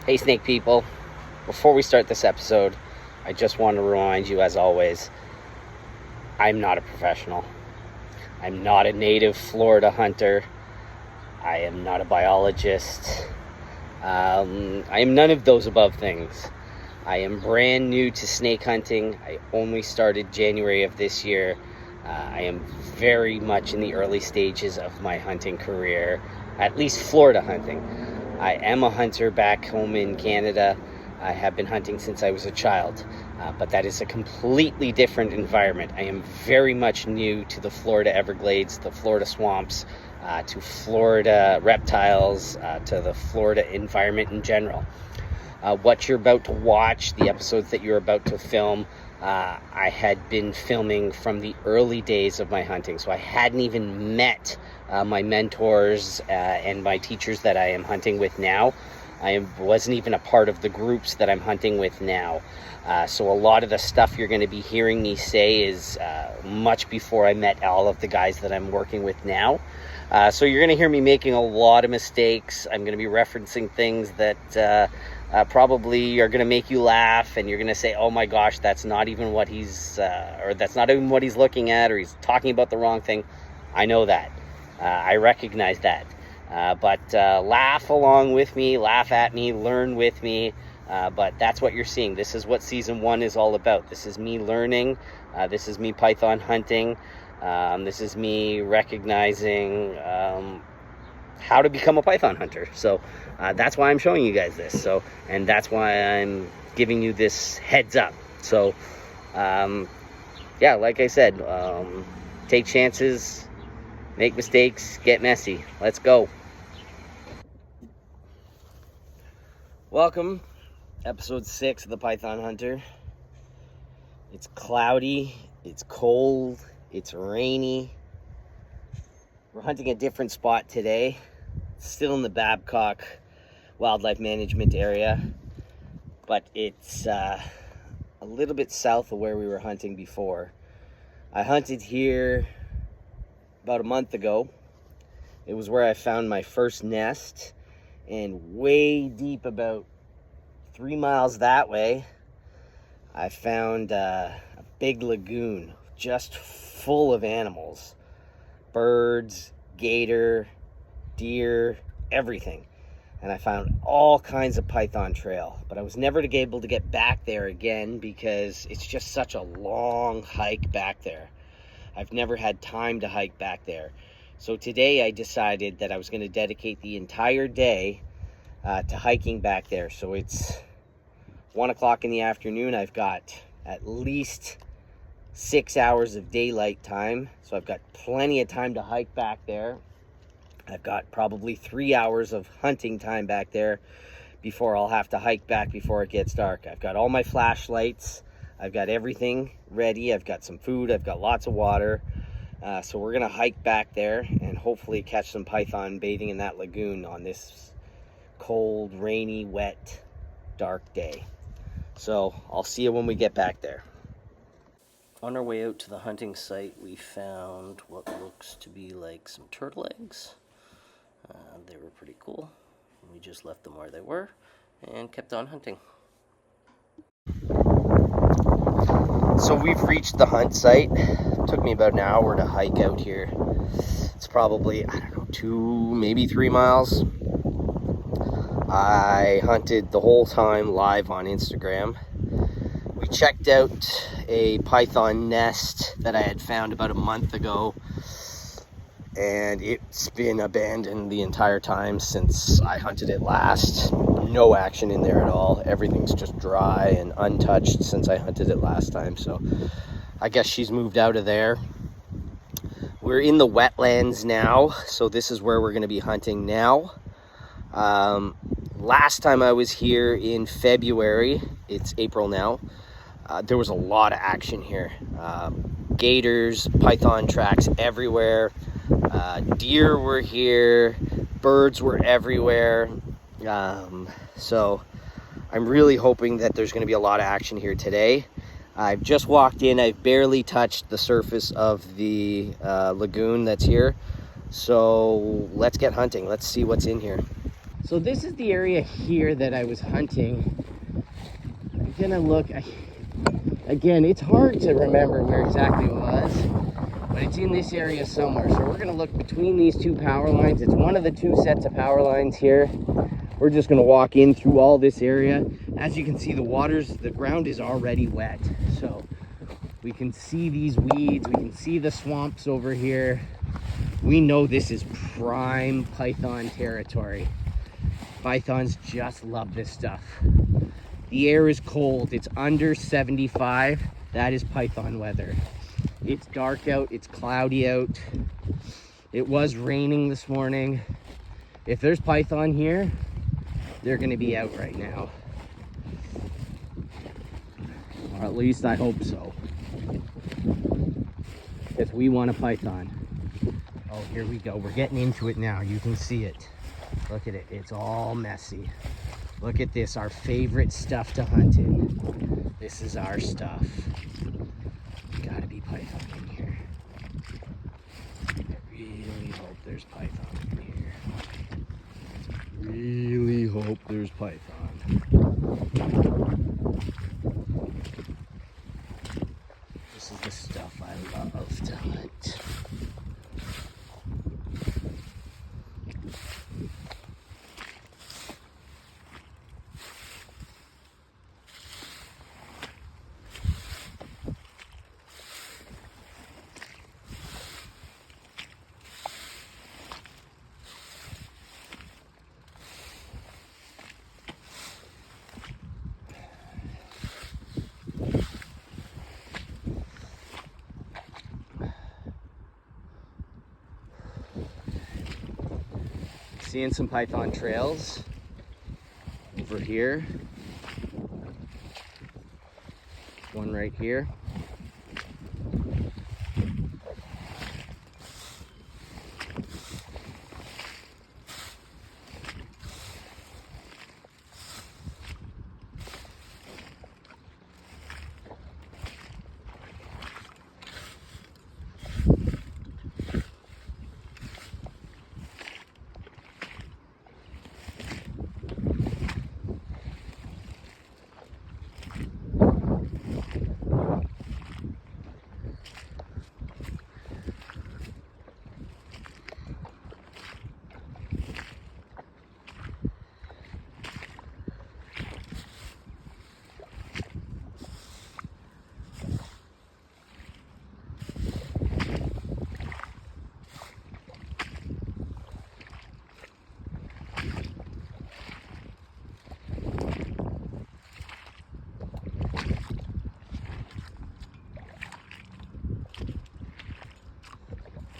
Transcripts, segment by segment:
Hey snake people, before we start this episode, I just want to remind you, as always, I'm not a professional. I'm not a native Florida hunter. I am not a biologist. I am none of those above things. I am brand new to snake hunting. I only started January of this year. I am very much in the early stages of my hunting career, at least Florida hunting. I am a hunter back home in Canada. I have been hunting since I was a child, but that is a completely different environment. I am very much new to the Florida Everglades, the Florida swamps, to Florida reptiles, to the Florida environment in general. What you're about to watch, the episodes that you're about to film, I had been filming from the early days of my hunting, so I hadn't even met my mentors and my teachers that I am hunting with now. Wasn't even a part of the groups that I'm hunting with now. So a lot of the stuff you're going to be hearing me say is much before I met all of the guys that I'm working with now. So you're going to hear me making a lot of mistakes. I'm going to be referencing things that probably are going to make you laugh, and you're going to say, oh my gosh, that's not even what he's looking at, or he's talking about the wrong thing. I know that. I recognize that. But laugh along with me, laugh at me, learn with me. But that's what you're seeing. This is what season 1 is all about. This is me learning. This is me python hunting. This is me recognizing how to become a python hunter. So that's why I'm showing you guys this. And that's why I'm giving you this heads up. So yeah, like I said, take chances, make mistakes, get messy. Let's go. Welcome, episode 6 of the Python Hunter. It's cloudy, it's cold, it's rainy. We're hunting a different spot today. It's still in the Babcock Wildlife Management area, but it's a little bit south of where we were hunting before. I hunted here about a month ago. It was where I found my first nest, and way deep, about 3 miles that way, I found a big lagoon just full of animals. Birds, gator, deer, everything. And I found all kinds of python trail, but I was never able to get back there again because it's just such a long hike back there. I've never had time to hike back there. So today I decided that I was going to dedicate the entire day to hiking back there. So it's 1 o'clock in the afternoon. I've got at least 6 hours of daylight time. So I've got plenty of time to hike back there. I've got probably 3 hours of hunting time back there before I'll have to hike back before it gets dark. I've got all my flashlights. I've got everything ready. I've got some food. I've got lots of water. So we're going to hike back there and hopefully catch some python bathing in that lagoon on this cold, rainy, wet, dark day. So I'll see you when we get back there. On our way out to the hunting site, we found what looks to be like some turtle eggs. They were pretty cool. We just left them where they were and kept on hunting. So we've reached the hunt site. It took me about an hour to hike out here. It's probably, 2, maybe 3 miles. I hunted the whole time live on Instagram. We checked out a python nest that I had found about a month ago, and it's been abandoned the entire time since I hunted it last. No action in there at all. Everything's just dry and untouched since I hunted it last time, so I guess she's moved out of there. We're in the wetlands now, so this is where we're going to be hunting now. Last time I was here in February, it's April now, there was a lot of action here. Gators, python tracks everywhere. Deer were here, birds were everywhere. So I'm really hoping that there's going to be a lot of action here today. I've just walked in. I've barely touched the surface of the lagoon that's here. So let's get hunting. Let's see what's in here. So this is the area here that I was hunting. I'm gonna look, again, it's hard to remember where exactly it was, but it's in this area somewhere. So we're gonna look between these two power lines. It's one of the two sets of power lines here. We're just gonna walk in through all this area. As you can see, the ground is already wet. So we can see these weeds, we can see the swamps over here. We know this is prime python territory. Pythons just love this stuff. The air is cold, it's under 75. That is python weather. It's dark out, it's cloudy out. It was raining this morning. If there's python here, they're gonna be out right now. Or at least I hope so. Because we want a python. Oh, here we go. We're getting into it now. You can see it. Look at it. It's all messy. Look at this. Our favorite stuff to hunt in. This is our stuff. Gotta be python in here. I really hope there's python in here. Really hope there's python. This is the stuff I love to hunt. Seeing some python trails over here. One right here.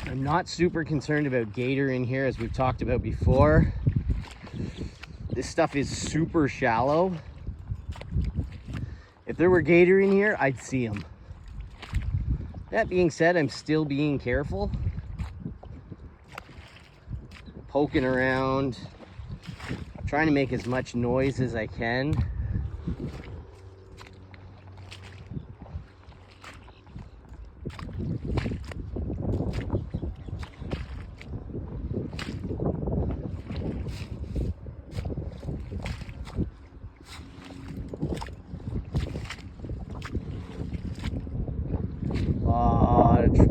I'm not super concerned about gator in here, as we've talked about before. This stuff is super shallow. If there were gator in here, I'd see them. That being said, I'm still being careful. Poking around, trying to make as much noise as I can.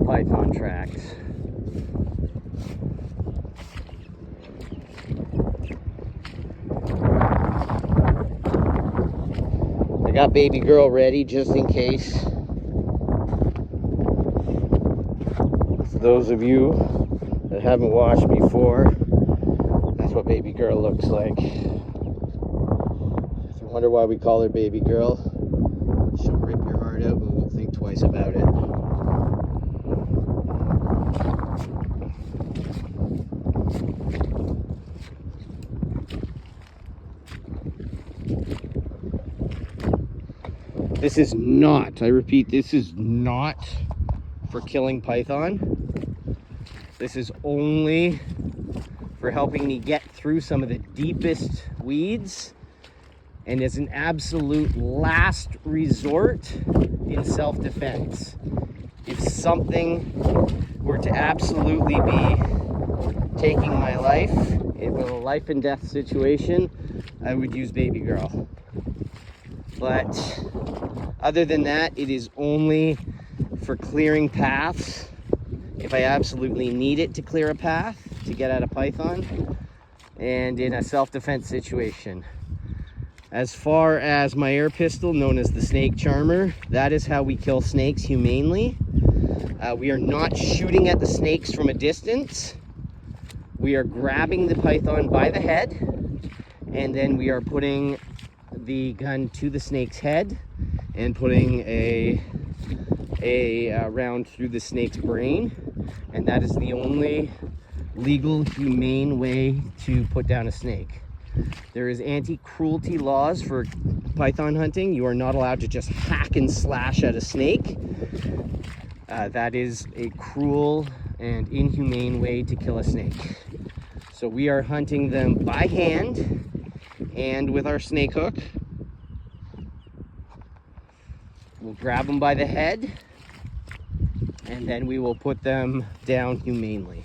Python tracks. I got baby girl ready just in case. For those of you that haven't watched before, that's what baby girl looks like. If you wonder why we call her baby girl, she'll rip your heart out and won't think twice about it. This is not, I repeat, this is not for killing python. This is only for helping me get through some of the deepest weeds, and as an absolute last resort in self-defense. If something were to absolutely be taking my life it was a life and death situation, I would use Baby Girl. But other than that, it is only for clearing paths. If I absolutely need it to clear a path to get at a python, and in a self-defense situation. As far as my air pistol, known as the Snake Charmer, that is how we kill snakes humanely. We are not shooting at the snakes from a distance. We are grabbing the python by the head, and then we are putting the gun to the snake's head and putting a round through the snake's brain. And that is the only legal, humane way to put down a snake. There is anti-cruelty laws for python hunting. You are not allowed to just hack and slash at a snake. That is a cruel and inhumane way to kill a snake. So we are hunting them by hand and with our snake hook. We'll grab them by the head, and then we will put them down humanely.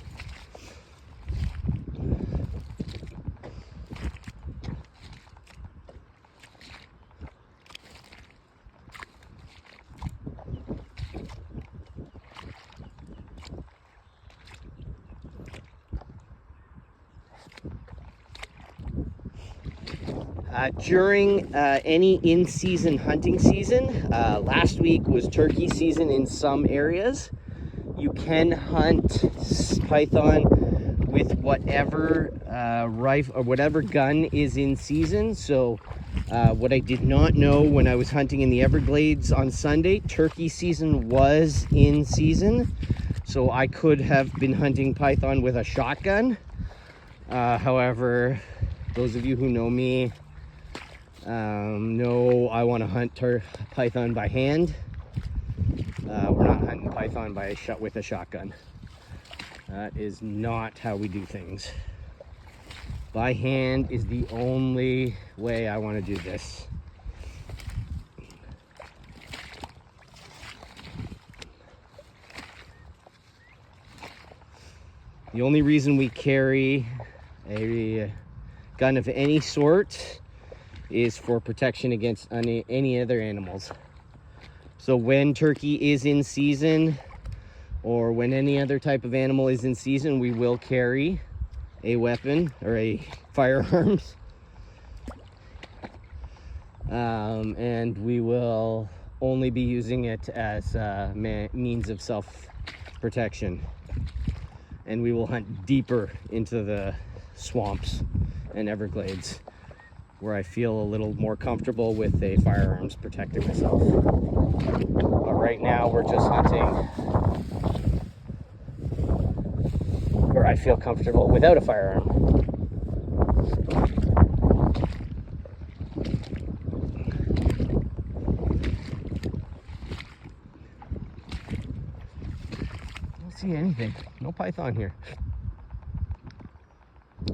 During any in-season hunting season, last week was turkey season in some areas. You can hunt python with whatever rifle or whatever gun is in season. So what I did not know when I was hunting in the Everglades on Sunday, turkey season was in season. So I could have been hunting python with a shotgun. However, those of you who know me know I want to hunt python by hand. We're not hunting python with a shotgun. That is not how we do things. By hand is the only way I want to do this. The only reason we carry a gun of any sort is for protection against any other animals. So when turkey is in season, or when any other type of animal is in season, we will carry a weapon or a firearms. And we will only be using it as a means of self-protection. And we will hunt deeper into the swamps and Everglades, where I feel a little more comfortable with a firearms protecting myself. But right now we're just hunting where I feel comfortable without a firearm. I don't see anything. No python here.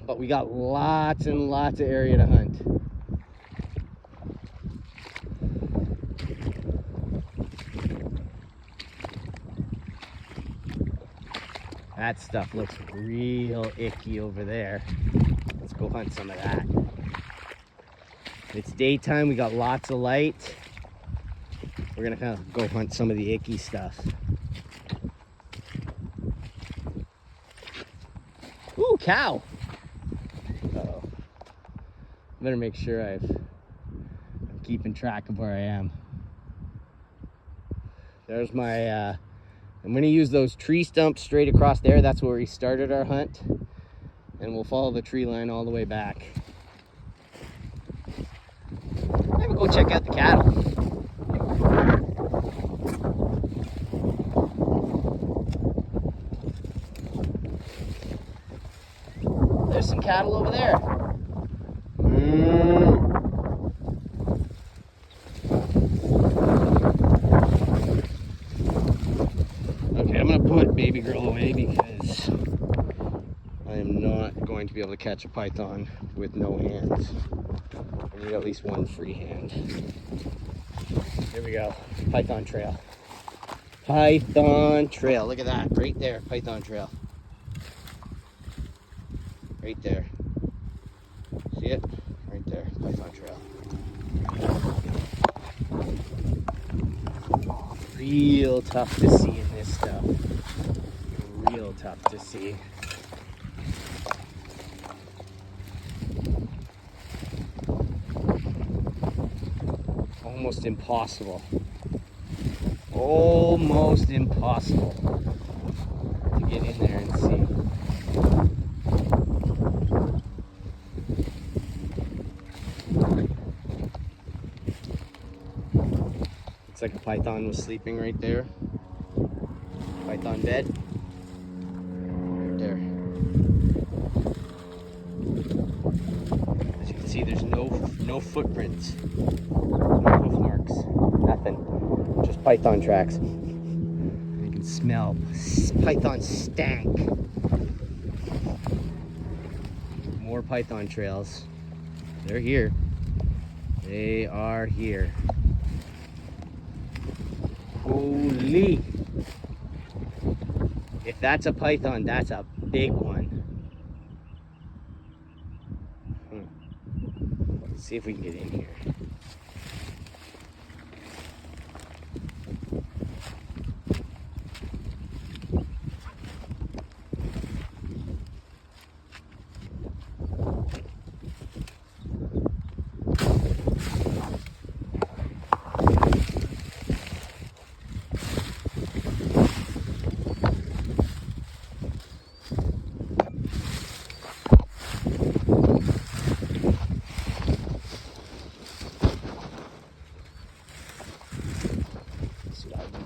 But we got lots and lots of area to hunt. That stuff looks real icky over there. Let's go hunt some of that. It's daytime, we got lots of light. We're gonna kind of go hunt some of the icky stuff. Ooh, cow! Uh-oh. Better make sure I'm keeping track of where I am. There's my, I'm gonna use those tree stumps straight across there. That's where we started our hunt. And we'll follow the tree line all the way back. Maybe go check out the cattle. There's some cattle over there. Okay, I'm gonna put Baby Girl away because I am not going to be able to catch a python with no hands. I need at least one free hand. Here we go, python trail. Python trail, look at that, right there, python trail. Right there. See it? Right there, python trail. Real tough to see in this stuff. Real tough to see. Almost impossible. Almost impossible to get in there and see. It's like a python was sleeping right there. Python bed. Right there. As you can see, there's no footprints. No hoof marks. Nothing. Just python tracks. I can smell python stank. More python trails. They're here. They are here. Holy! If that's a python, that's a big one. Let's see if we can get in here.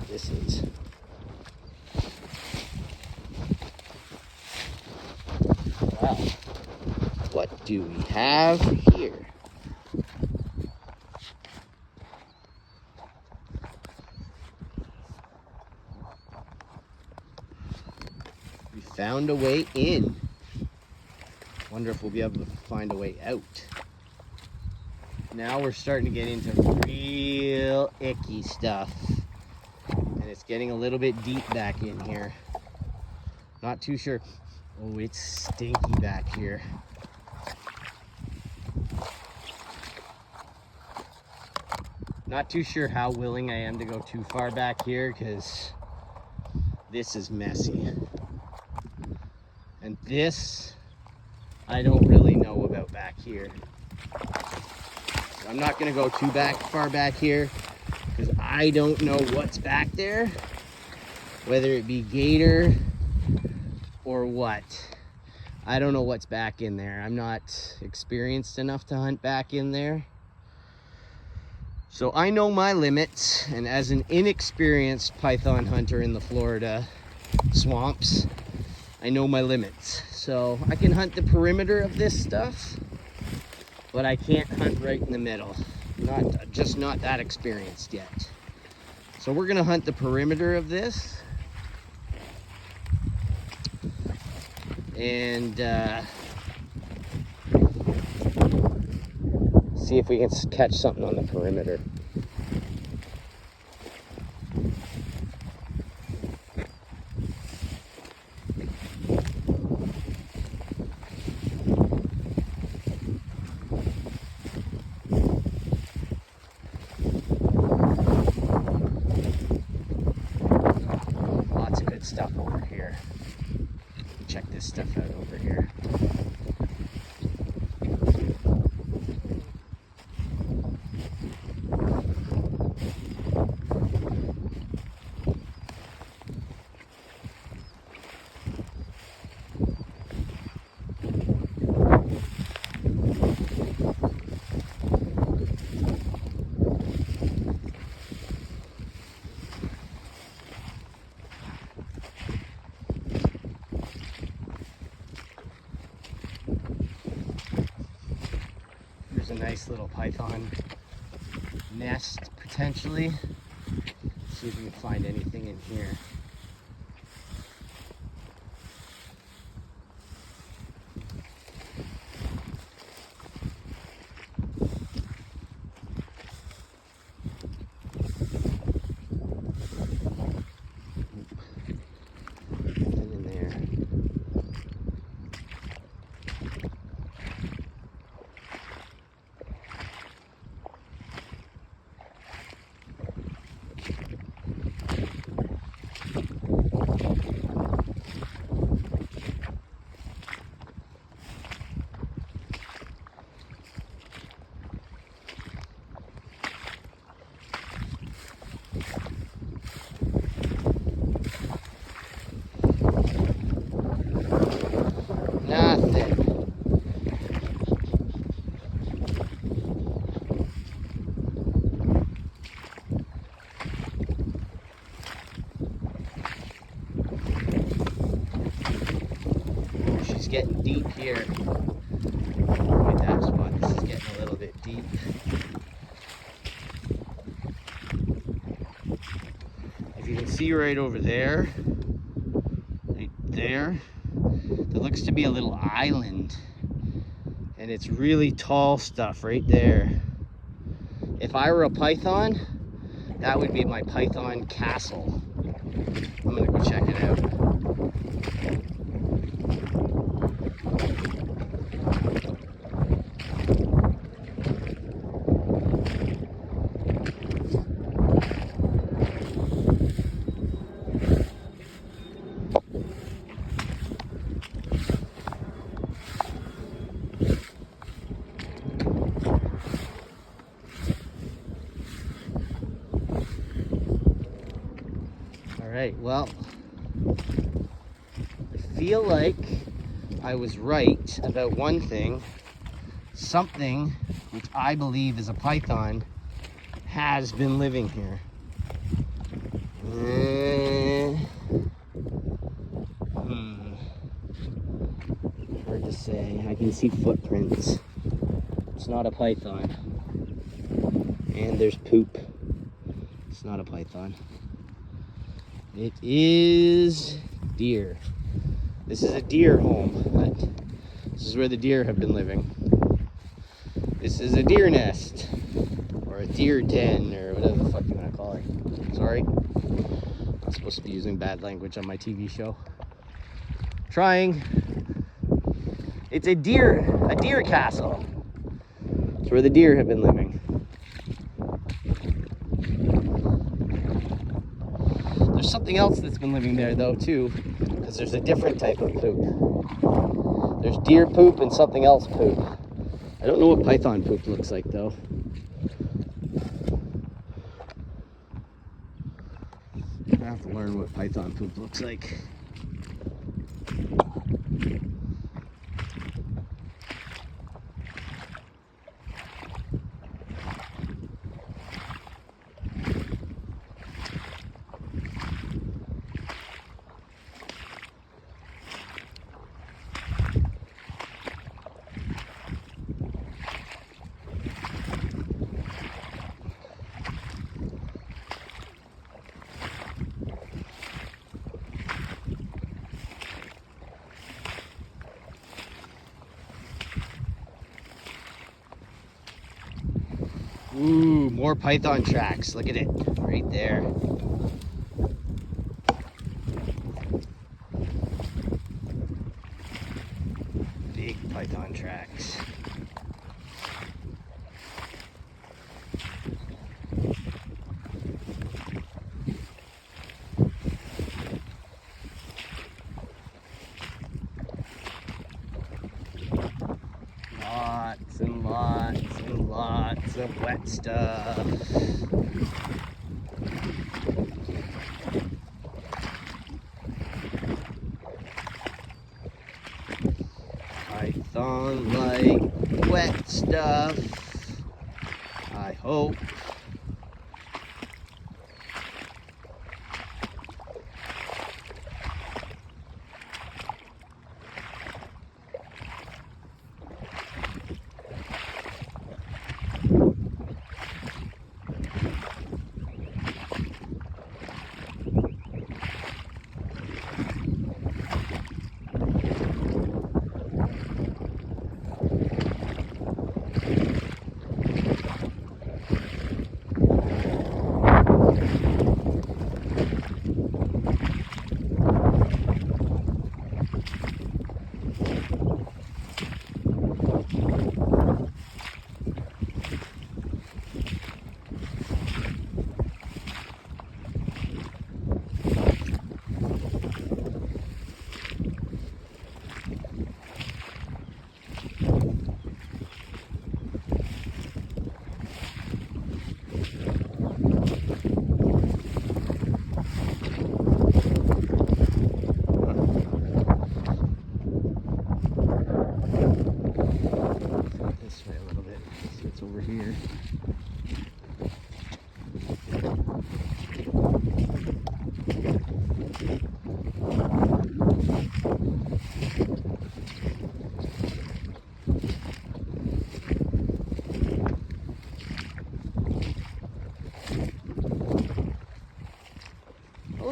This is. Wow. What do we have here? We found a way in. Wonder if we'll be able to find a way out. Now we're starting to get into real icky stuff. And it's getting a little bit deep back in here. Not too sure. Oh, it's stinky back here. Not too sure how willing I am to go too far back here because this is messy. And this, I don't really know about back here. I'm not gonna go too far back here because I don't know what's back there, whether it be gator or what. I don't know what's back in there. I'm not experienced enough to hunt back in there. So I know my limits, and as an inexperienced python hunter in the Florida swamps, I know my limits. So I can hunt the perimeter of this stuff, but I can't hunt right in the middle. Just not that experienced yet. So we're gonna hunt the perimeter of this. And see if we can catch something on the perimeter. Lots of good stuff over here. Check this stuff out over here. A nice little python nest potentially. See if we can find anything in here. Nothing in there. getting deep here. Look at that spot. This is getting a little bit deep. If you can see right over there, right there looks to be a little island. And it's really tall stuff right there. If I were a python, that would be my python castle. I'm gonna go check it out. Alright, well, I feel like I was right about one thing. Something, which I believe is a python, has been living here. Hard to say. I can see footprints. It's not a python. And there's poop. It's not a python. It is deer. This is a deer home. This is where the deer have been living. This is a deer nest, or a deer den, or whatever the fuck you want to call it. Sorry. I'm supposed to be using bad language on my TV show. Trying. It's a deer castle. It's where the deer have been living. There's something else that's been living there though too, because there's a different type of poop. There's deer poop and something else poop. I don't know what python poop looks like though. I have to learn what python poop looks like. Ooh, more python tracks. Look at it, right there. Big python tracks. Lots and lots and lots of wet stuff. Python like wet stuff, I hope. This way a little bit. See what's over here.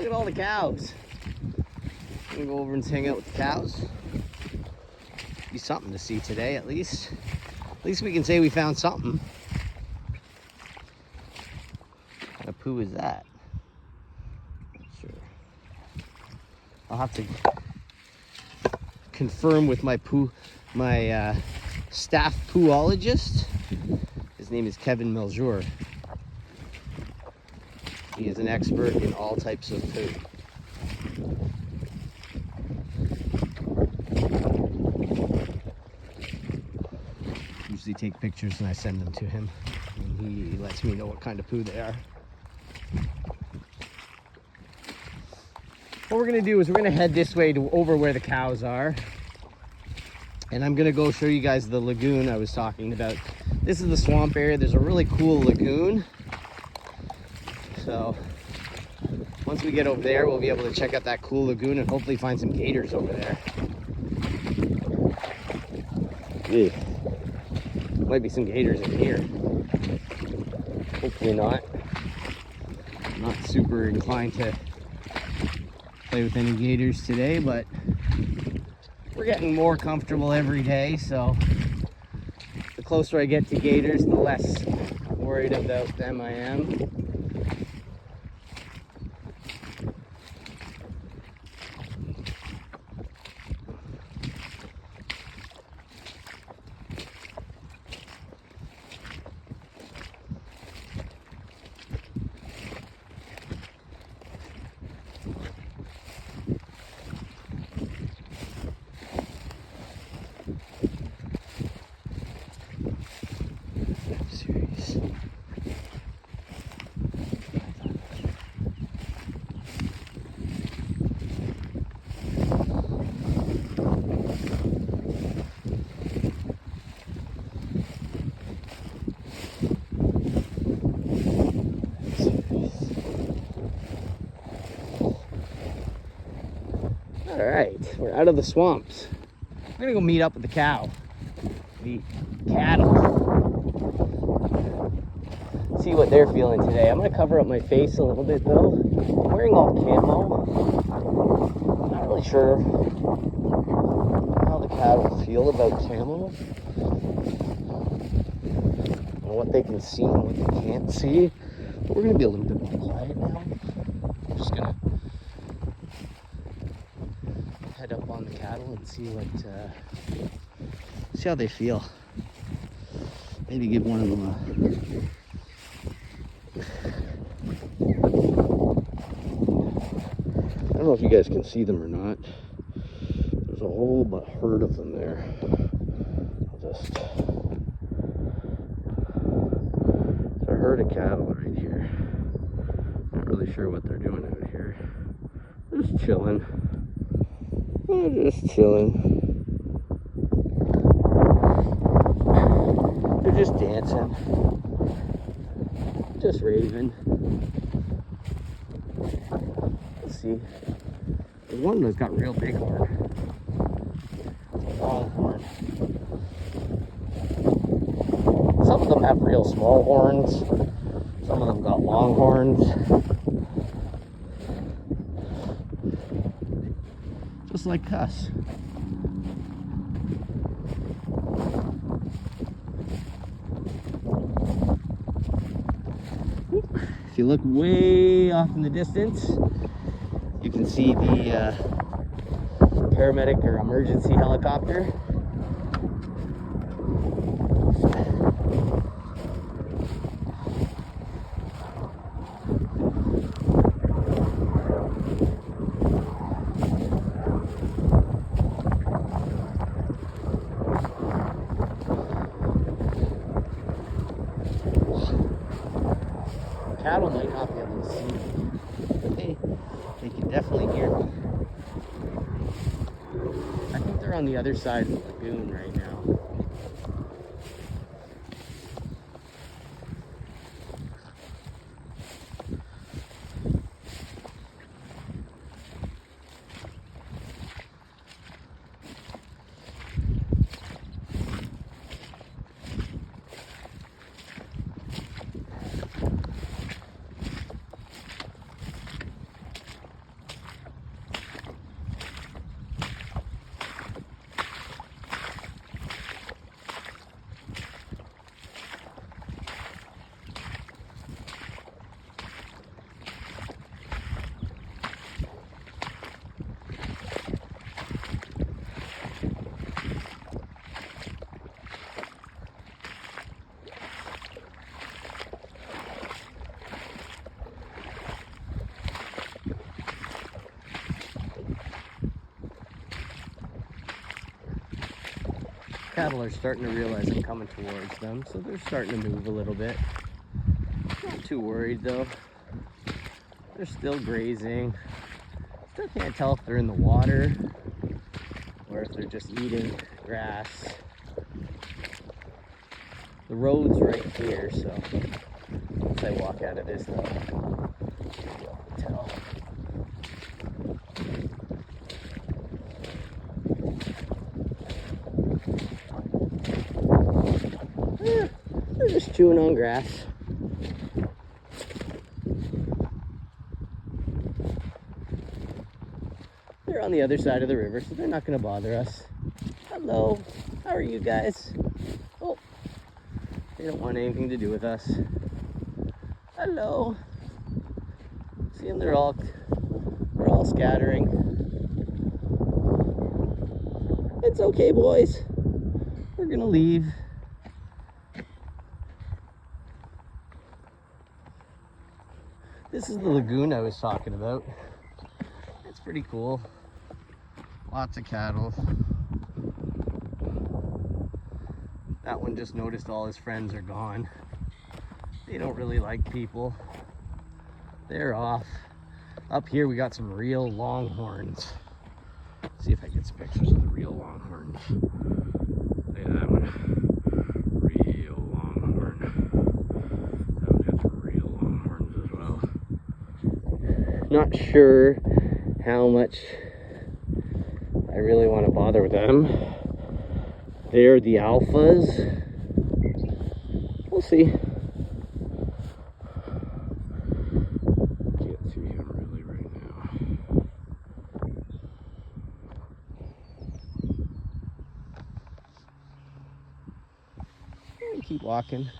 at all the cows. I'm gonna go over and hang out with the cows. Be something to see today, at least. At least we can say we found something. What kind of poo is that? Not sure. I'll have to confirm with my staff poolologist. His name is Kevin Meljour. He is an expert in all types of poo. Usually take pictures and I send them to him. And he lets me know what kind of poo they are. What we're gonna do is we're gonna head this way to over where the cows are. And I'm gonna go show you guys the lagoon I was talking about. This is the swamp area. There's a really cool lagoon. So once we get over there, we'll be able to check out that cool lagoon and hopefully find some gators over there. Yeah. Might be some gators in here. Hopefully not. I'm not super inclined to play with any gators today, but we're getting more comfortable every day, so the closer I get to gators, the less worried about them I am. All right, we're out of the swamps. We're gonna go meet up with the cow, the cattle. See what they're feeling today. I'm gonna cover up my face a little bit though. I'm wearing all camo. I'm not really sure how the cattle feel about camo. And what they can see and what they can't see. But we're gonna be a little bit more quiet now. I'm just gonna head up on the cattle and see how they feel. Maybe give one of them I don't know if you guys can see them or not. There's a whole herd of them there. There's a herd of cattle right here. Not really sure what they're doing out here. Just chilling. They're just chilling. They're just dancing. Just raving. Let's see. There's one that's got real big horn. It's a long horn. Some of them have real small horns. Some of them got long horns. Just like us. If you look way off in the distance, you can see the paramedic or emergency helicopter. Cattle might not be able to see me, but they can definitely hear me. I think they're on the other side of the lagoon right now. cattle are starting to realize I'm coming towards them, so they're starting to move a little bit. Not too worried though. They're still grazing. Still can't tell if they're in the water or if they're just eating grass. The road's right here, so once I walk out of this though, I'll be able to tell. They're just chewing on grass. They're on the other side of the river, so they're not going to bother us. Hello, how are you guys? Oh, they don't want anything to do with us. Hello. See them? They're all scattering. It's okay, boys. We're gonna leave. This is the lagoon I was talking about. It's pretty cool. Lots of cattle. That one just noticed all his friends are gone. They don't really like people. They're off. Up here we got some real longhorns. Let's see if I get some pictures of the real longhorns. Look at that one. Real longhorn. That one's got some real longhorns as well. Not sure how much I really want to bother with them. They're the alphas. We'll see. Can't see him really right now. And keep walking.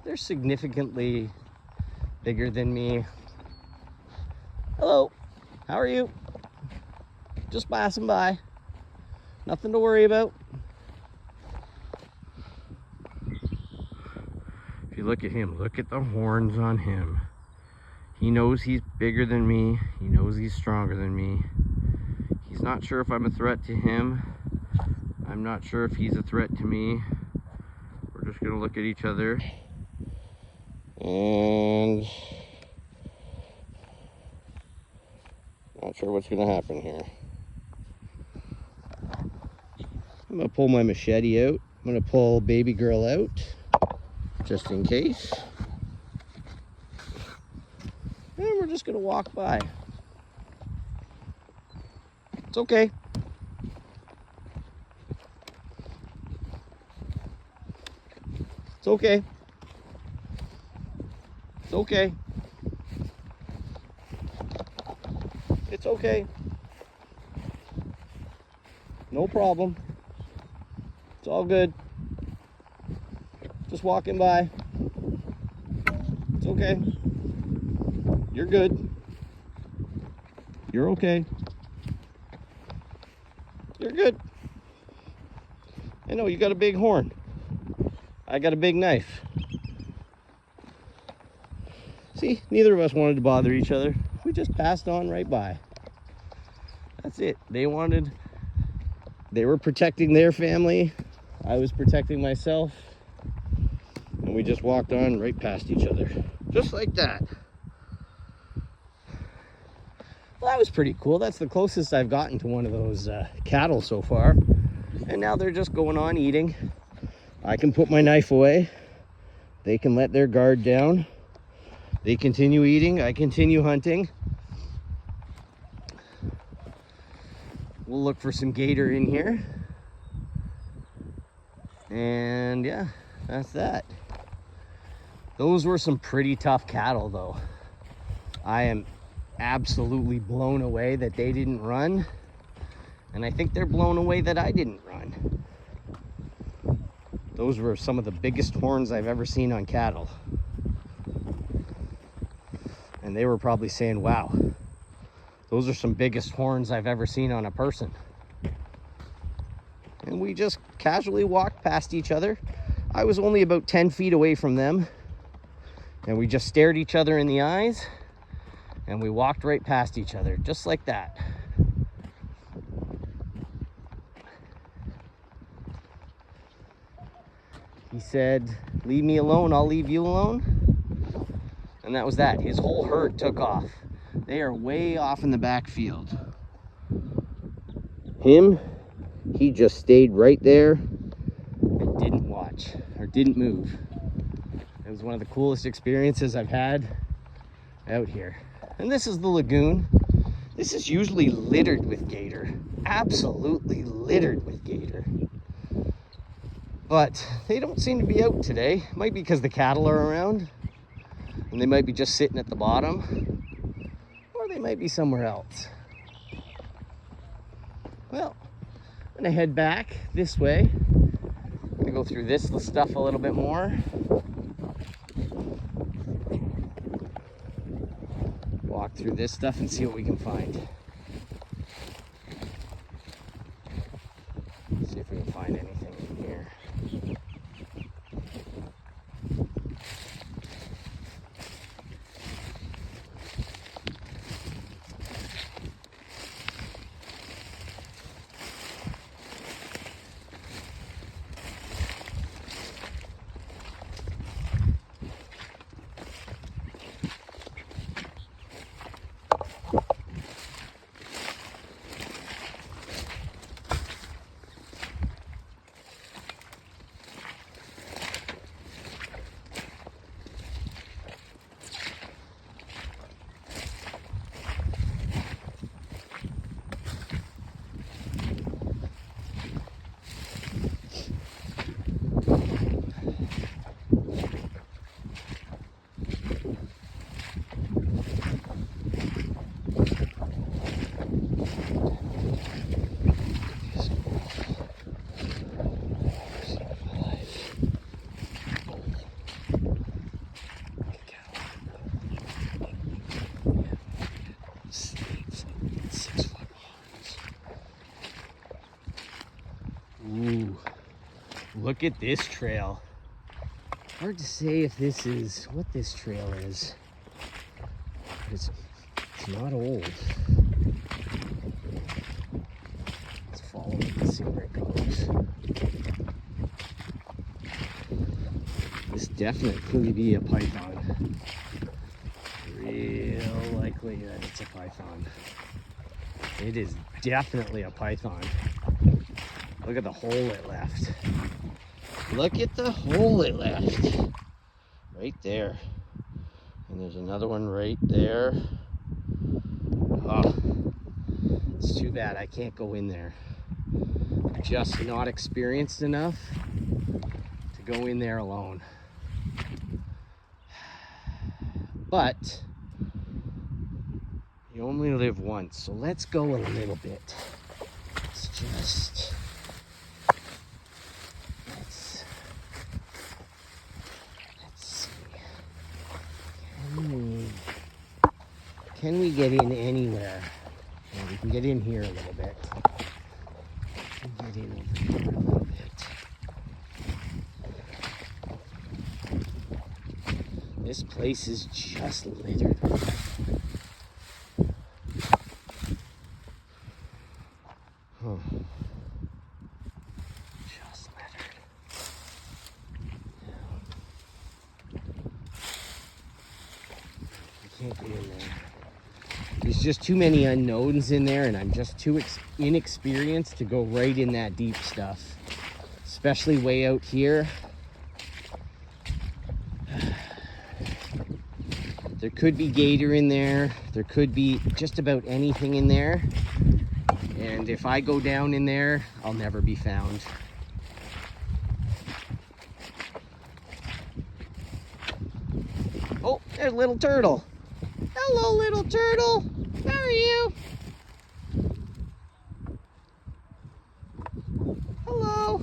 They're significantly bigger than me. Hello, how are you? Just passing by. Nothing to worry about. If you look at him, look at the horns on him. He knows he's bigger than me. He knows he's stronger than me. He's not sure if I'm a threat to him. I'm not sure if he's a threat to me. We're just gonna look at each other. And not sure what's gonna happen here. I'm gonna pull my machete out. I'm gonna pull baby girl out just in case. And we're just gonna walk by. It's okay. It's okay. It's okay. It's okay. No problem. It's all good. Just walking by. It's okay. You're good. You're okay. You're good. I know you got a big horn. I got a big knife. See, neither of us wanted to bother each other. We just passed on right by. That's it. They were protecting their family. I was protecting myself. And we just walked on right past each other. Just like that. Well, that was pretty cool. That's the closest I've gotten to one of those cattle so far. And now they're just going on eating. I can put my knife away. They can let their guard down. They continue eating, I continue hunting. We'll look for some gator in here. And yeah, that's that. Those were some pretty tough cattle though. I am absolutely blown away that they didn't run. And I think they're blown away that I didn't run. Those were some of the biggest horns I've ever seen on cattle. And they were probably saying, wow, those are some biggest horns I've ever seen on a person. And we just casually walked past each other. I was only about 10 feet away from them. And we just stared each other in the eyes and we walked right past each other, just like that. He said, "Leave me alone, I'll leave you alone." And that was that. His whole herd took off. They are way off in the backfield. Him, he just stayed right there and didn't watch or didn't move. It was one of the coolest experiences I've had out here. And this is the lagoon. This is usually littered with gator. Absolutely littered with gator. But they don't seem to be out today. Might be because the cattle are around and they might be just sitting at the bottom, or they might be somewhere else. Well, I'm gonna head back this way. I'm gonna go through this stuff a little bit more. Walk through this stuff and see what we can find. See if we can find anything in here. Ooh, look at this trail. Hard to say if this is what this trail is, but it's not old. Let's follow it and see where it goes. This definitely could be a python. Real likely that it's a python. It is definitely a python. Look at the hole it left. Look at the hole it left. Right there. And there's another one right there. Oh, it's too bad I can't go in there. I'm just not experienced enough to go in there alone. But you only live once, so let's go a little bit. Let's just... Can we get in anywhere? Yeah, we can get in here a little bit. Get in over here a little bit. This place is just littered. Huh. Just littered. I can't get in there. There's just too many unknowns in there, and I'm just too inexperienced to go right in that deep stuff, especially way out here. There could be gator in there. There could be just about anything in there. And if I go down in there, I'll never be found. Oh, there's a little turtle. Hello, little turtle. How are you? Hello.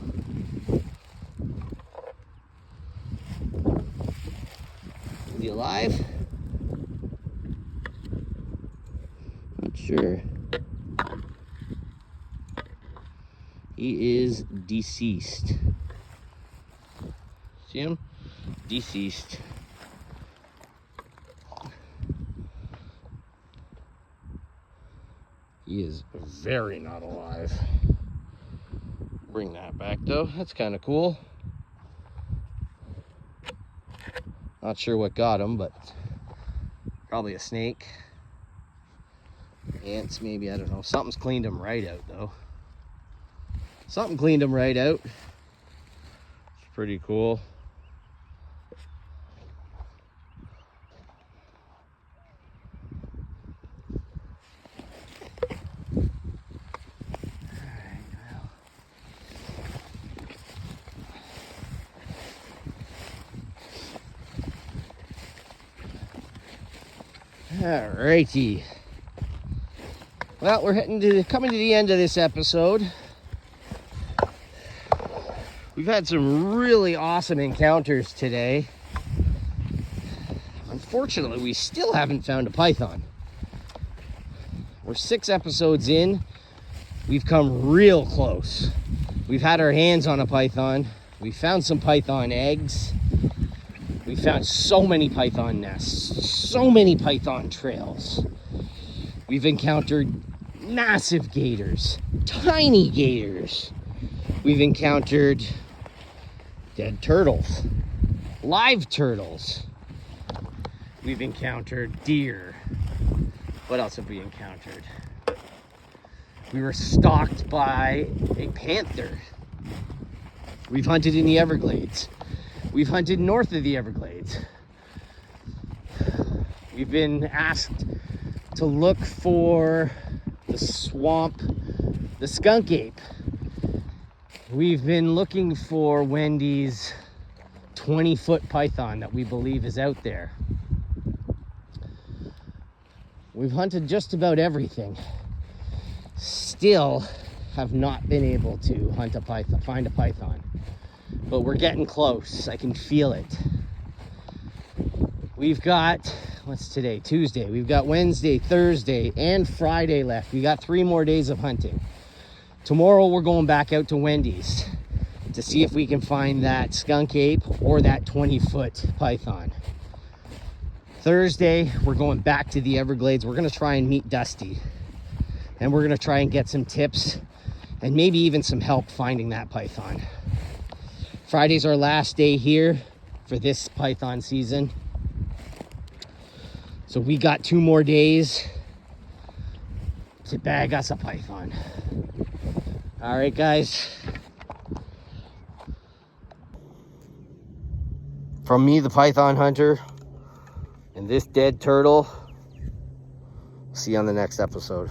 Is he alive? Not sure. He is deceased. See him? Deceased. He is very not alive. Bring that back though. That's kind of cool. Not sure what got him, but probably a snake. Ants maybe, I don't know. Something's cleaned him right out though. Something cleaned him right out. It's pretty cool. Alrighty. Well, we're coming to the end of this episode. We've had some really awesome encounters today. Unfortunately, we still haven't found a python. We're 6 episodes in. We've come real close. We've had our hands on a python. We found some python eggs. We found so many python nests, so many python trails. We've encountered massive gators, tiny gators. We've encountered dead turtles, live turtles. We've encountered deer. What else have we encountered? We were stalked by a panther. We've hunted in the Everglades. We've hunted north of the Everglades. We've been asked to look for the swamp, the skunk ape. We've been looking for Wendy's 20-foot python that we believe is out there. We've hunted just about everything. Still have not been able to hunt a python, find a python. But we're getting close. I can feel it. We've got, what's today? Tuesday. We've got Wednesday, Thursday, and Friday left. We got 3 more days of hunting. Tomorrow we're going back out to Wendy's to see if we can find that skunk ape or that 20-foot python. Thursday, we're going back to the Everglades. We're gonna try and meet Dusty. And we're gonna try and get some tips and maybe even some help finding that python. Friday's our last day here for this python season. So we got 2 more days to bag us a python. All right, guys. From me, the python hunter, and this dead turtle. See you on the next episode.